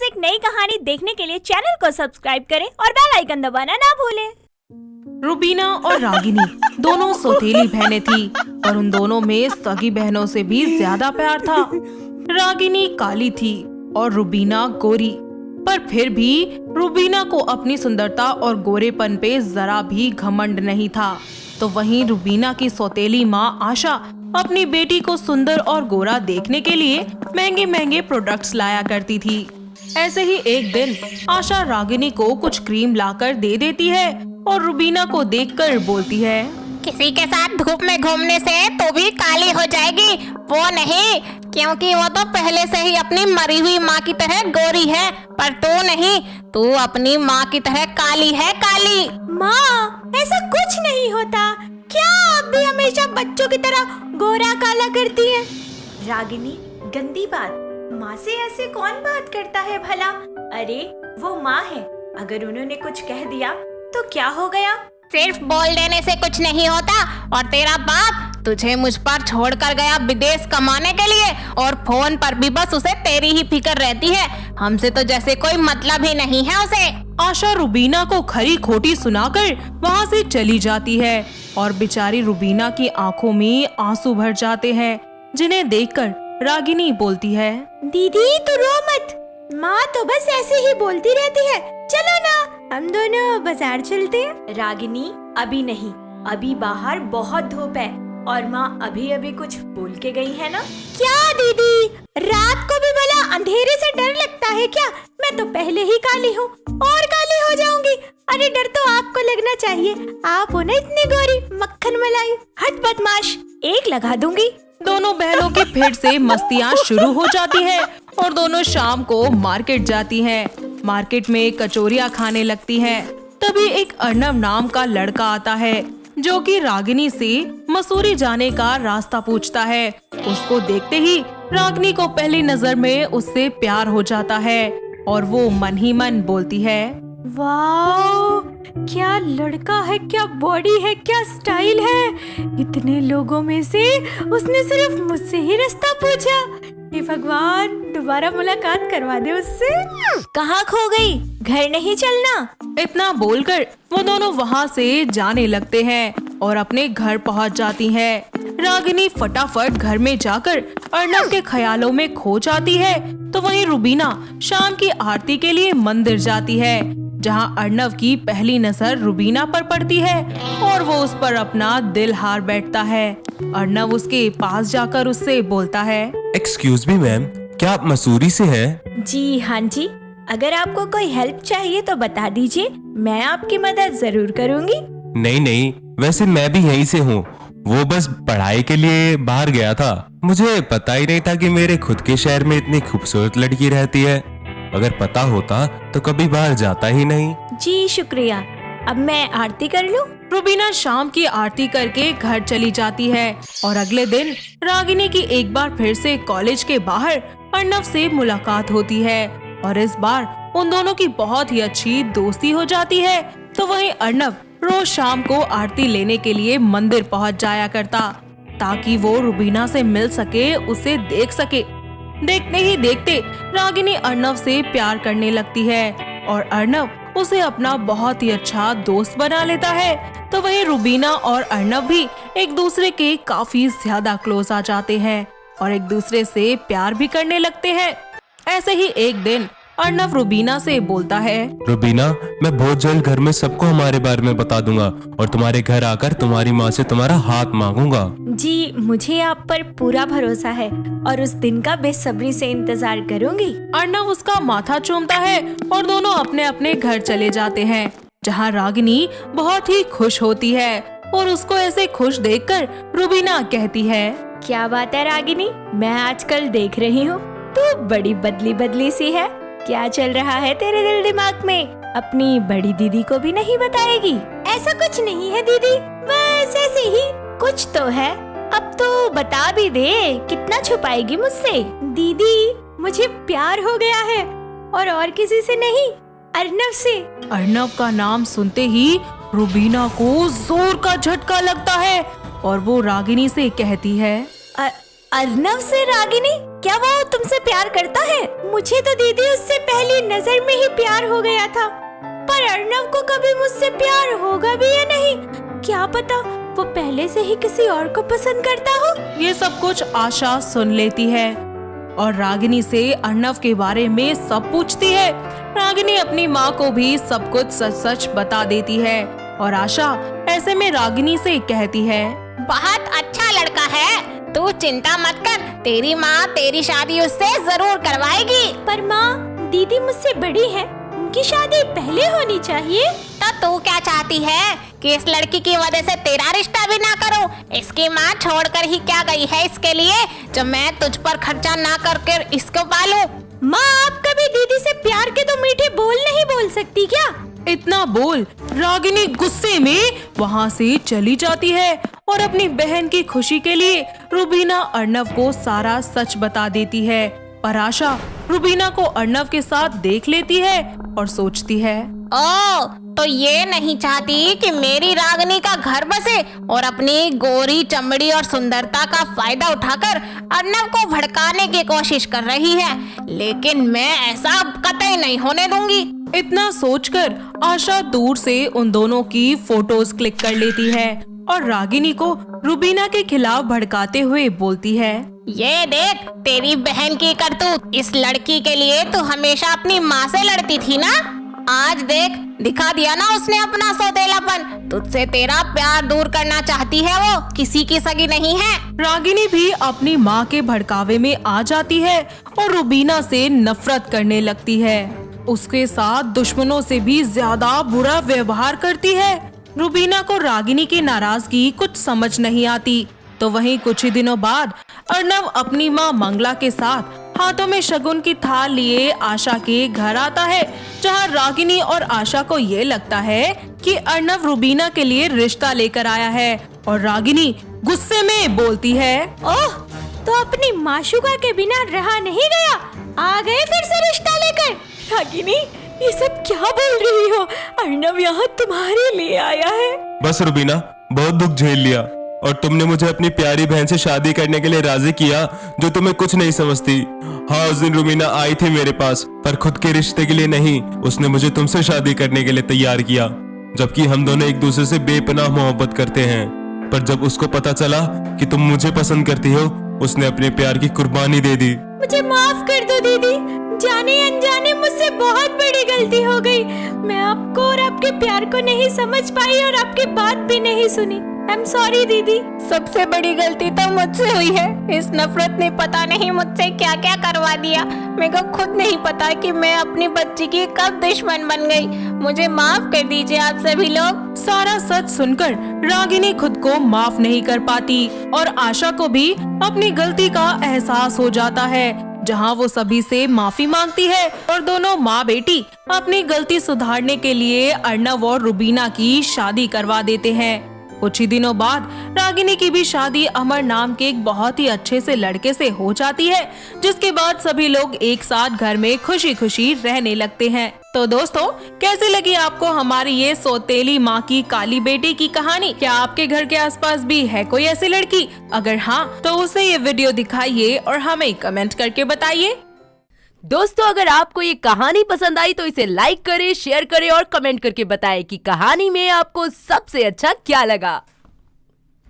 रोज एक नई कहानी देखने के लिए चैनल को सब्सक्राइब करें और बेल आइकन दबाना ना भूलें। रुबीना और रागिनी दोनों सौतेली बहनें थी और उन दोनों में सगी बहनों से भी ज्यादा प्यार था। रागिनी काली थी और रुबीना गोरी, पर फिर भी रुबीना को अपनी सुंदरता और गोरेपन पे जरा भी घमंड नहीं था। तो वहीं रुबीना की सौतेली माँ आशा अपनी बेटी को सुंदर और गोरा देखने के लिए महंगे महंगे प्रोडक्ट्स लाया करती थी। ऐसे ही एक दिन आशा रागिनी को कुछ क्रीम लाकर दे देती है और रुबीना को देखकर बोलती है, किसी के साथ धूप में घूमने से तो भी काली हो जाएगी, वो नहीं, क्योंकि वो तो पहले से ही अपनी मरी हुई माँ की तरह गोरी है, पर तू नहीं, तू अपनी माँ की तरह काली है, काली। माँ, ऐसा कुछ नहीं होता, क्या आप भी हमेशा बच्चों की तरह गोरा काला करती हैं? रागिनी, गंदी बात, माँ से ऐसे कौन बात करता है भला? अरे वो माँ है, अगर उन्होंने कुछ कह दिया तो क्या हो गया? सिर्फ बोल देने से कुछ नहीं होता। और तेरा बाप तुझे मुझ पर छोड़कर गया विदेश कमाने के लिए, और फोन पर भी बस उसे तेरी ही फिक्र रहती है, हमसे तो जैसे कोई मतलब ही नहीं है उसे। आशा रुबीना को खरी खोटी सुनाकर वहाँ से चली जाती है और बेचारी रुबीना की आंखों में आंसू भर जाते हैं, जिन्हें देखकर रागिनी बोलती है, दीदी तू रो मत, माँ तो बस ऐसे ही बोलती रहती है, चलो ना हम दोनों बाजार चलते हैं। रागिनी, अभी नहीं, अभी बाहर बहुत धूप है और माँ अभी अभी कुछ बोल के गई है ना। क्या दीदी, रात को भी भला अंधेरे से डर लगता है क्या? मैं तो पहले ही काली हूँ और काली हो जाऊंगी। अरे डर तो आपको लगना चाहिए, आप हो ना इतनी गोरी मक्खन मलाई। हट बदमाश, एक लगा दूंगी। दोनों बहनों की फिर से मस्तियाँ शुरू हो जाती है और दोनों शाम को मार्केट जाती हैं। मार्केट में कचौरियाँ खाने लगती हैं। तभी एक अर्नव नाम का लड़का आता है जो कि रागिनी से मसूरी जाने का रास्ता पूछता है। उसको देखते ही रागिनी को पहली नजर में उससे प्यार हो जाता है और वो मन ही मन बोलती है, वाओ, क्या लड़का है, क्या बॉडी है, क्या स्टाइल है। इतने लोगों में से उसने सिर्फ मुझसे ही रास्ता पूछा। हे भगवान, दोबारा मुलाकात करवा दे उससे। कहाँ खो गई, घर नहीं चलना? इतना बोलकर वो दोनों वहाँ से जाने लगते हैं और अपने घर पहुँच जाती हैं। रागिनी फटाफट घर में जाकर अर्नव के ख्यालों में खो जाती है। तो वहीं रुबीना शाम की आरती के लिए मंदिर जाती है, जहाँ अर्नव की पहली नजर रुबीना पर पड़ती है और वो उस पर अपना दिल हार बैठता है। अर्नव उसके पास जाकर उससे बोलता है, एक्सक्यूज मी मैम, क्या आप मसूरी से हैं? जी हाँ जी, अगर आपको कोई हेल्प चाहिए तो बता दीजिए, मैं आपकी मदद जरूर करूँगी। नहीं नहीं, वैसे मैं भी यहीं से हूँ, वो बस पढ़ाई के लिए बाहर गया था। मुझे पता ही नहीं था कि मेरे खुद के शहर में इतनी खूबसूरत लड़की रहती है। अगर पता होता तो कभी बाहर जाता ही नहीं। जी शुक्रिया, अब मैं आरती कर लूं? रुबीना शाम की आरती करके घर चली जाती है और अगले दिन रागिनी की एक बार फिर से कॉलेज के बाहर अर्नव से मुलाकात होती है और इस बार उन दोनों की बहुत ही अच्छी दोस्ती हो जाती है। तो वहीं अर्नव रोज शाम को आरती लेने के लिए मंदिर पहुंच जाया करता ताकि वो रुबीना से मिल सके, उसे देख सके। देखते ही देखते रागिनी अर्नव से प्यार करने लगती है और अर्नव उसे अपना बहुत ही अच्छा दोस्त बना लेता है। तो वहीं रुबीना और अर्नव भी एक दूसरे के काफी ज्यादा क्लोज आ जाते हैं और एक दूसरे से प्यार भी करने लगते हैं। ऐसे ही एक दिन अर्नव रुबीना से बोलता है, रुबीना, मैं बहुत जल्द घर में सबको हमारे बारे में बता दूंगा और तुम्हारे घर आकर तुम्हारी माँ से तुम्हारा हाथ मांगूंगा। जी, मुझे आप पर पूरा भरोसा है और उस दिन का बेसब्री से इंतजार करूंगी। अर्नव उसका माथा चूमता है और दोनों अपने अपने घर चले जाते हैं, जहाँ रागिनी बहुत ही खुश होती है और उसको ऐसे खुश देखकर रुबीना कहती है, क्या बात है रागिनी, मैं आजकल देख रही हूँ तू बड़ी बदली बदली सी है। क्या चल रहा है तेरे दिल दिमाग में? अपनी बड़ी दीदी को भी नहीं बताएगी? ऐसा कुछ नहीं है दीदी, बस ऐसे ही कुछ तो है। अब तो बता भी दे, कितना छुपाएगी मुझसे? दीदी, मुझे प्यार हो गया है और किसी से नहीं, अर्नव से। अर्नव का नाम सुनते ही रुबीना को जोर का झटका लगता है और वो रागिनी से कहती है, अर्नव से रागिनी, क्या वो तुमसे प्यार करता है? मुझे तो दीदी उससे पहली नजर में ही प्यार हो गया था, पर अर्नव को कभी मुझसे प्यार होगा भी या नहीं, क्या पता वो पहले से ही किसी और को पसंद करता हो। ये सब कुछ आशा सुन लेती है और रागिनी से अर्नव के बारे में सब पूछती है। रागिनी अपनी माँ को भी सब कुछ सच सच बता देती है और आशा ऐसे में रागिनी से कहती है, बहुत अच्छा लड़का है, तू चिंता मत कर, तेरी माँ तेरी शादी उससे जरूर करवाएगी। पर माँ, दीदी मुझसे बड़ी है, उनकी शादी पहले होनी चाहिए। तो तू क्या चाहती है कि इस लड़की की वजह से तेरा रिश्ता भी ना करूं? इसकी माँ छोड़कर ही क्या गई है इसके लिए, जब मैं तुझ पर खर्चा ना करके इसको पालूं? माँ, आप कभी दीदी से प्यार के तो मीठे बोल नहीं बोल सकती क्या? इतना बोल रागिनी गुस्से में वहाँ से चली जाती है और अपनी बहन की खुशी के लिए रुबीना अर्नव को सारा सच बता देती है। पर आशा रुबीना को अर्नव के साथ देख लेती है और सोचती है, ओ, तो ये नहीं चाहती कि मेरी रागिनी का घर बसे और अपनी गोरी चमड़ी और सुंदरता का फायदा उठाकर अर्नव को भड़काने की कोशिश कर रही है, लेकिन मैं ऐसा कतई नहीं होने दूंगी। इतना सोचकर आशा दूर से उन दोनों की फोटोज क्लिक कर लेती है और रागिनी को रुबीना के खिलाफ भड़काते हुए बोलती है, ये देख तेरी बहन की करतूत, इस लड़की के लिए तू हमेशा अपनी माँ से लड़ती थी ना, आज देख दिखा दिया ना उसने अपना सौतेलापन, तुझसे तेरा प्यार दूर करना चाहती है, वो किसी की सगी नहीं है। रागिनी भी अपनी माँ के भड़कावे में आ जाती है और रुबीना से नफरत करने लगती है, उसके साथ दुश्मनों से भी ज्यादा बुरा व्यवहार करती है। रुबीना को रागिनी की नाराजगी कुछ समझ नहीं आती। तो वहीं कुछ ही दिनों बाद अर्नव अपनी माँ मंगला के साथ हाथों में शगुन की थाल लिए आशा के घर आता है, जहाँ रागिनी और आशा को ये लगता है कि अर्नव रुबीना के लिए रिश्ता लेकर आया है और रागिनी गुस्से में बोलती है, ओह, तो अपनी माशुका के बिना रहा नहीं गया, आ गए फिर से रिश्ता लेकर। रागिनी, ये सब क्या बोल रही हो? अर्नव यहाँ तुम्हारे लिए आया है। बस रुबीना, बहुत दुख झेल लिया और तुमने मुझे अपनी प्यारी बहन से शादी करने के लिए राजी किया, जो तुम्हें कुछ नहीं समझती। हाँ, उस दिन रुबीना आई थी मेरे पास, पर खुद के रिश्ते के लिए नहीं, उसने मुझे तुमसे शादी करने के लिए तैयार किया, जबकि हम दोनों एक दूसरे से बेपनाह मोहब्बत करते हैं। पर जब उसको पता चला कि तुम मुझे पसंद करती हो, उसने अपने प्यार की कुर्बानी दे दी। मुझे माफ कर दो दीदी, जाने अनजाने मुझसे बहुत बड़ी गलती हो गई। मैं आपको और आपके प्यार को नहीं समझ पाई और आपकी बात भी नहीं सुनी। आई एम सॉरी दीदी। सबसे बड़ी गलती तो मुझसे हुई है, इस नफरत ने पता नहीं मुझसे क्या क्या करवा दिया। मेरे को खुद नहीं पता कि मैं अपनी बच्ची की कब दुश्मन बन गई। मुझे माफ कर दीजिए आप सभी लोग। सारा सच सुनकर रागिनी खुद को माफ नहीं कर पाती और आशा को भी अपनी गलती का एहसास हो जाता है, जहां वो सभी से माफी मांगती है और दोनों माँ बेटी अपनी गलती सुधारने के लिए अर्नव और रुबीना की शादी करवा देते हैं। कुछ ही दिनों बाद रागिनी की भी शादी अमर नाम के एक बहुत ही अच्छे से लड़के से हो जाती है, जिसके बाद सभी लोग एक साथ घर में खुशी खुशी रहने लगते हैं। तो दोस्तों, कैसी लगी आपको हमारी ये सौतेली माँ की काली बेटी की कहानी? क्या आपके घर के आसपास भी है कोई ऐसी लड़की? अगर हाँ, तो उसे ये वीडियो दिखाइए और हमें कमेंट करके बताइए। दोस्तों, अगर आपको ये कहानी पसंद आई तो इसे लाइक करें, शेयर करें और कमेंट करके बताएं कि कहानी में आपको सबसे अच्छा क्या लगा।